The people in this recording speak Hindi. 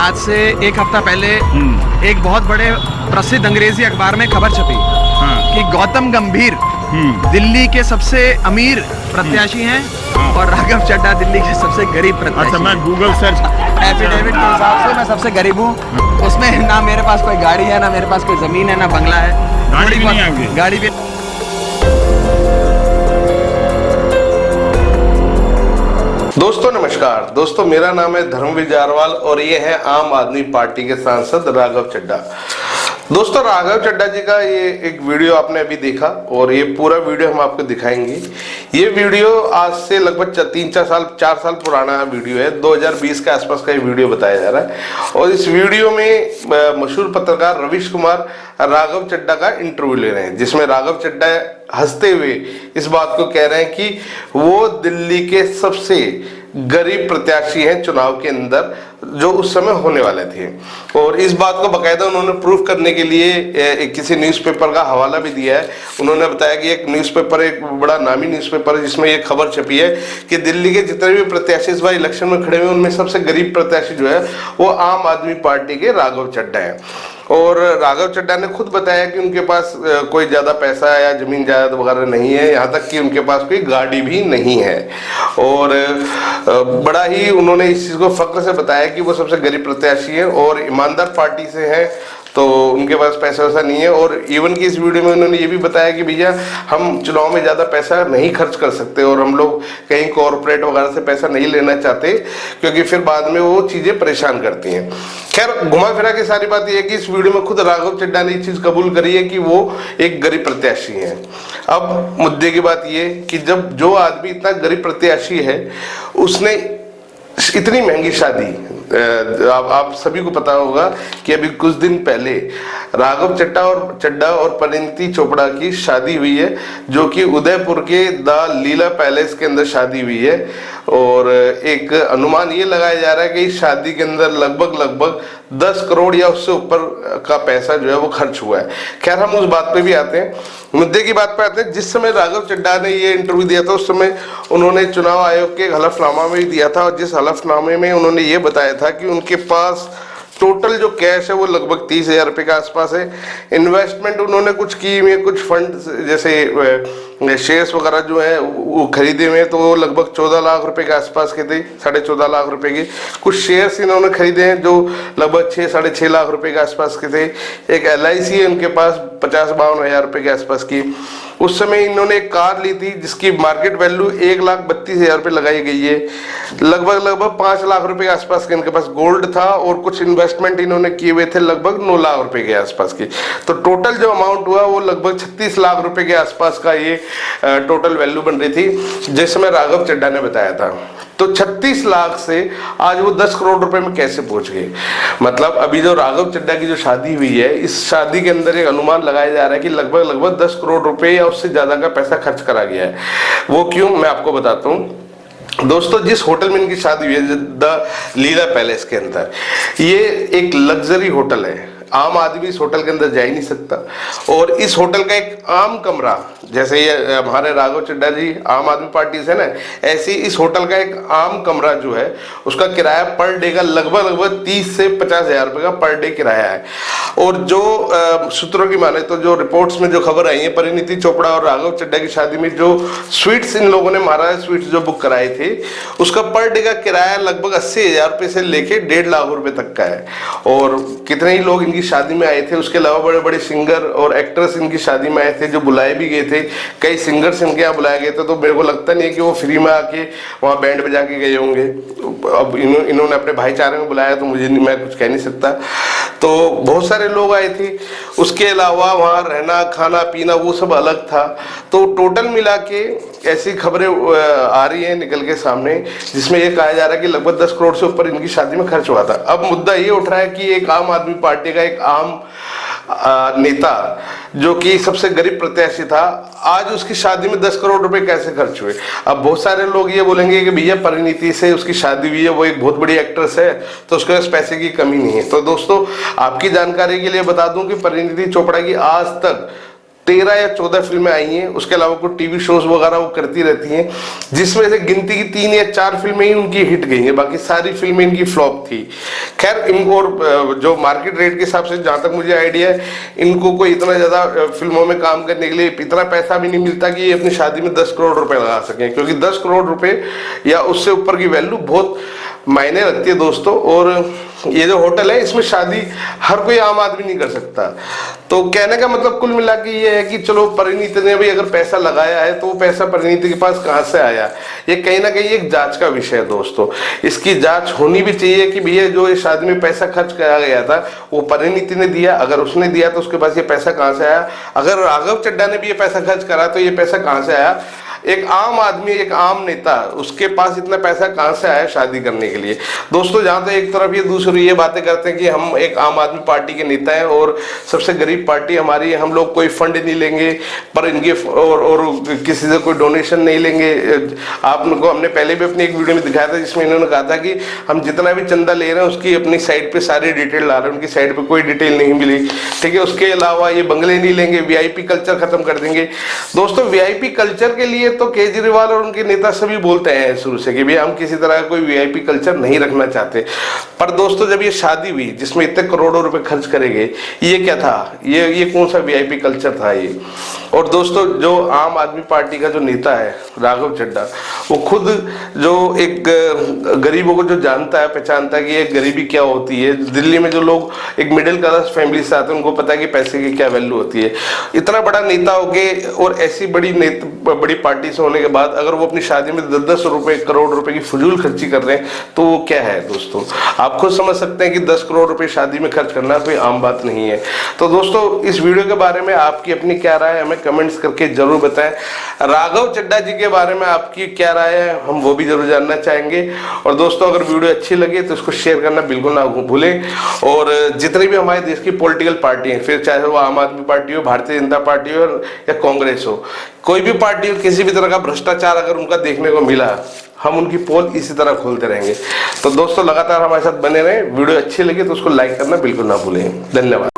आज से एक हफ्ता पहले एक बहुत बड़े प्रसिद्ध अंग्रेजी अखबार में खबर छपी कि गौतम गंभीर दिल्ली के सबसे अमीर प्रत्याशी हैं और राघव चड्ढा दिल्ली के सबसे गरीब प्रत्याशी। अच्छा, मैं गूगल सर्च एफिडेविट के हिसाब से मैं सबसे गरीब हूँ। उसमें ना मेरे पास कोई गाड़ी है, ना मेरे पास कोई जमीन है, ना बंगला है। गाड़ी भी नहीं है आपकी? गाड़ी भी। दोस्तों नमस्कार। दोस्तों मेरा नाम है धर्मवीर जारवाल और ये है आम आदमी पार्टी के सांसद राघव चड्ढा। दोस्तों राघव चड्ढा जी का ये एक वीडियो आपने अभी देखा और ये पूरा वीडियो हम आपको दिखाएंगे। ये वीडियो आज से लगभग 4 साल पुराना वीडियो है। 2020 के आसपास का ये वीडियो बताया जा रहा है और इस वीडियो में मशहूर पत्रकार रवीश कुमार राघव चड्ढा का इंटरव्यू ले रहे हैं, जिसमें राघव चड्ढा हंसते हुए इस बात को कह रहे हैं कि वो दिल्ली के सबसे गरीब प्रत्याशी हैं चुनाव के अंदर जो उस समय होने वाले थे। और इस बात को बाकायदा उन्होंने प्रूफ करने के लिए किसी न्यूज़पेपर का हवाला भी दिया है। उन्होंने बताया कि एक न्यूज़पेपर, एक बड़ा नामी न्यूज़पेपर है जिसमें ये खबर छपी है कि दिल्ली के जितने भी प्रत्याशी इस बार इलेक्शन में खड़े हुए उनमें सबसे गरीब प्रत्याशी जो है वो आम आदमी पार्टी के राघव चड्ढा है। और राघव चड्ढा ने खुद बताया कि उनके पास कोई ज़्यादा पैसा या ज़मीन जायदाद वगैरह नहीं है, यहाँ तक कि उनके पास कोई गाड़ी भी नहीं है। और बड़ा ही उन्होंने इस चीज़ को फख्र से बताया कि वो सबसे गरीब प्रत्याशी है और ईमानदार पार्टी से है, तो उनके पास पैसा वैसा नहीं है। और इवन की इस वीडियो में उन्होंने ये भी बताया कि भैया हम चुनाव में ज़्यादा पैसा नहीं खर्च कर सकते और हम लोग कहीं कॉरपोरेट वगैरह से पैसा नहीं लेना चाहते क्योंकि फिर बाद में वो चीज़ें परेशान करती हैं। खैर घुमा फिरा के सारी बात यह है कि इस वीडियो में खुद राघव चड्ढा ने ये चीज़ कबूल करी है कि वो एक गरीब प्रत्याशी हैं। अब मुद्दे की बात ये कि जब जो आदमी इतना गरीब प्रत्याशी है उसने इतनी महंगी शादी, आप सभी को पता होगा कि अभी कुछ दिन पहले राघव चड्ढा और परिणीति चोपड़ा की शादी हुई है, जो कि उदयपुर के द लीला पैलेस के अंदर शादी हुई है। और एक अनुमान ये लगाया जा रहा है कि इस शादी के अंदर लगभग 10 करोड़ या उससे ऊपर का पैसा जो है वो खर्च हुआ है। खैर हम उस बात पे भी आते हैं, मुद्दे की बात पे आते हैं। जिस समय राघव चड्ढा ने ये इंटरव्यू दिया था उस समय उन्होंने चुनाव आयोग के हलफनामा में भी दिया था और जिस हलफनामे में उन्होंने ये बताया था कि उनके पास टोटल जो कैश है वो लगभग 30,000 रुपये के आसपास है। इन्वेस्टमेंट उन्होंने कुछ की हुई है, कुछ फंड जैसे शेयर्स वगैरह जो है वो खरीदे हुए हैं, तो वो लगभग 14 लाख रुपए के आसपास के थे, 14.5 लाख रुपए के। कुछ शेयर्स इन्होंने खरीदे हैं जो लगभग 6-6.5 लाख रुपए के आसपास के थे। एक LIC है उनके पास 50-52 हज़ार रुपये के आसपास की। उस समय इन्होंने एक कार ली थी जिसकी मार्केट वैल्यू 1,32,000 रुपये लगाई गई है। लगभग 5 लाख रुपए के आसपास के इनके पास गोल्ड था और कुछ इन्वेस्टमेंट इन्होंने किए हुए थे लगभग 9 लाख रुपए के आसपास की। तो टोटल जो अमाउंट हुआ वो लगभग 36 लाख रुपए के आसपास का ये टोटल वैल्यू बन रही थी जिस समय राघव चड्ढा ने बताया था। तो 36 लाख से आज वो 10 करोड़ रुपए में कैसे पहुंच गए? मतलब अभी जो राघव चड्ढा की जो शादी हुई है, इस शादी के अंदर एक अनुमान लगाया जा रहा है कि लगभग 10 करोड़ रुपए या उससे ज्यादा का पैसा खर्च करा गया है। वो क्यों, मैं आपको बताता हूँ। दोस्तों जिस होटल में इनकी शादी हुई है द लीला पैलेस के अंदर, ये एक लग्जरी होटल है। आम आदमी इस होटल के अंदर जा ही नहीं सकता और इस होटल का एक आम कमरा, जैसे ये हमारे राघव चड्ढा जी आम आदमी पार्टी से ना, ऐसी इस होटल का एक आम कमरा जो है उसका किराया पर डे का लगभग 30 से 50 हज़ार रुपये का पर डे किराया है। और जो सूत्रों की माने तो जो रिपोर्ट्स में जो खबर आई है, परिणीति चोपड़ा और राघव चड्ढा की शादी में जो स्वीट्स इन लोगों ने महाराज स्वीट्स जो बुक कराए थे उसका पर डे का किराया लगभग 80,000 रुपये से लेके 1.5 लाख रुपये तक का है। और कितने ही लोग इनकी शादी में आए थे, उसके अलावा बड़े बड़े सिंगर और एक्ट्रेस इनकी शादी में आए थे जो बुलाए भी गए थे। कई सिंगर्स इनके यहाँ बुलाए गए थे, तो मेरे को लगता नहीं है कि वो फ्री में आके वहाँ बैंड बजा के गए होंगे। अब इन्होंने अपने भाईचारे में बुलाया तो मैं कुछ कह नहीं सकता। तो बहुत सारे लोग आए थे, उसके अलावा वहाँ रहना खाना पीना वो सब अलग था। तो टोटल मिला के ऐसी खबरें आ रही हैं निकल के सामने जिसमें ये कहा जा रहा है कि लगभग 10 करोड़ से ऊपर इनकी शादी में खर्च हुआ था। अब मुद्दा ये उठ रहा है कि एक आम आदमी पार्टी का एक आम नेता जो कि सबसे गरीब प्रत्याशी था, आज उसकी शादी में 10 करोड़ रुपए कैसे खर्च हुए? अब बहुत सारे लोग ये बोलेंगे कि भैया परिणीति से उसकी शादी हुई है, वो एक बहुत बड़ी एक्ट्रेस है तो उसके पास पैसे की कमी नहीं है। तो दोस्तों आपकी जानकारी के लिए बता दूं कि परिणीति चोपड़ा की आज तक 13 या 14 फिल्में आई हैं, उसके अलावा कुछ टीवी शोज वगैरह वो करती रहती हैं, जिसमें से गिनती की 3 या 4 फिल्में ही उनकी हिट गई हैं, बाकी सारी फिल्में इनकी फ्लॉप थी। खैर इनको और जो मार्केट रेट के हिसाब से जहां तक मुझे आइडिया है, इनको कोई इतना ज्यादा फिल्मों में काम करने के लिए इतना पैसा भी नहीं मिलता कि ये अपनी शादी में 10 करोड़ रुपए लगा सकें, क्योंकि 10 करोड़ रुपए या उससे ऊपर की वैल्यू बहुत मायने रखती है दोस्तों। और ये जो होटल है इसमें शादी हर कोई आम आदमी नहीं कर सकता। तो कहने का मतलब कुल मिला के ये है कि चलो परिणीत ने भी अगर पैसा लगाया है तो वो पैसा परिणीत के पास कहां से आया, ये कहीं ना कहीं एक जांच का विषय है दोस्तों। इसकी जांच होनी भी चाहिए कि भैया जो इस शादी में पैसा खर्च किया गया था वो परिणीत ने दिया, अगर उसने दिया तो उसके पास ये पैसा कहां से आया, अगर राघव चड्ढा ने भी ये पैसा खर्च करा तो ये पैसा कहां से आया। एक आम आदमी, एक आम नेता, उसके पास इतना पैसा कहां से आया शादी करने के लिए। दोस्तों जहां तो एक तरफ ये दूसरी ये बातें करते हैं कि हम एक आम आदमी पार्टी के नेता हैं और सबसे गरीब पार्टी हमारी है, हम लोग कोई फंड नहीं लेंगे पर इनके और किसी से कोई डोनेशन नहीं लेंगे। आपको हमने पहले भी अपनी एक वीडियो में दिखाया था जिसमें इन्होंने कहा था कि हम जितना भी चंदा ले रहे हैं उसकी अपनी साइड पे सारी डिटेल ला रहे हैं, उनकी साइड पे कोई डिटेल नहीं मिली, ठीक है। उसके अलावा ये बंगले नहीं लेंगे, वीआईपी कल्चर खत्म कर देंगे। दोस्तों वीआईपी कल्चर के लिए तो केजरीवाल और उनके नेता सभी बोलते हैं शुरू से कि भैया हम किसी तरह का कोई वीआईपी कल्चर नहीं रखना चाहते, पर दोस्तों जब ये शादी हुई जिसमें इतने करोड़ों रुपए खर्च करेंगे, ये क्या था, ये कौन सा वीआईपी कल्चर था ये। और दोस्तों जो आम आदमी पार्टी का जो नेता है राघव चड्ढा, वो खुद जो एक गरीबों को जो जानता है, पहचानता है कि ये गरीबी क्या होती है। दिल्ली में जो लोग एक मिडिल क्लास फैमिली से आते हैं उनको पता है कि पैसे की क्या वैल्यू होती है। इतना बड़ा नेता होके और ऐसी बड़ी पार्टी से होने के बाद अगर वो अपनी शादी में 10-10 रुपए करोड़ रुपए की फजूल खर्ची कर रहे हैं तो वो क्या है दोस्तों। आप खुद समझ सकते हैं कि 10 करोड़ रुपए शादी में खर्च करना कोई आम बात नहीं है। तो दोस्तों इस वीडियो के बारे में आपकी अपनी क्या राय है हमें कमेंट्स करके जरूर बताएं। राघव चड्ढा जी के बारे में आपकी क्या राय है हम वो भी जरूर जानना चाहेंगे। और दोस्तों अगर वीडियो अच्छी लगे तो इसको शेयर करना बिल्कुल ना भूलें। और जितनी भी हमारे देश की पॉलिटिकल पार्टी है, फिर चाहे वो आम आदमी पार्टी हो, भारतीय जनता पार्टी हो या कांग्रेस हो, कोई भी पार्टी हो, किसी भी तरह का भ्रष्टाचार अगर उनका देखने को मिला हम उनकी पोल इसी तरह खोलते रहेंगे। तो दोस्तों लगातार हमारे साथ बने रहें। वीडियो अच्छी लगी तो उसको लाइक करना बिल्कुल ना भूलें। धन्यवाद।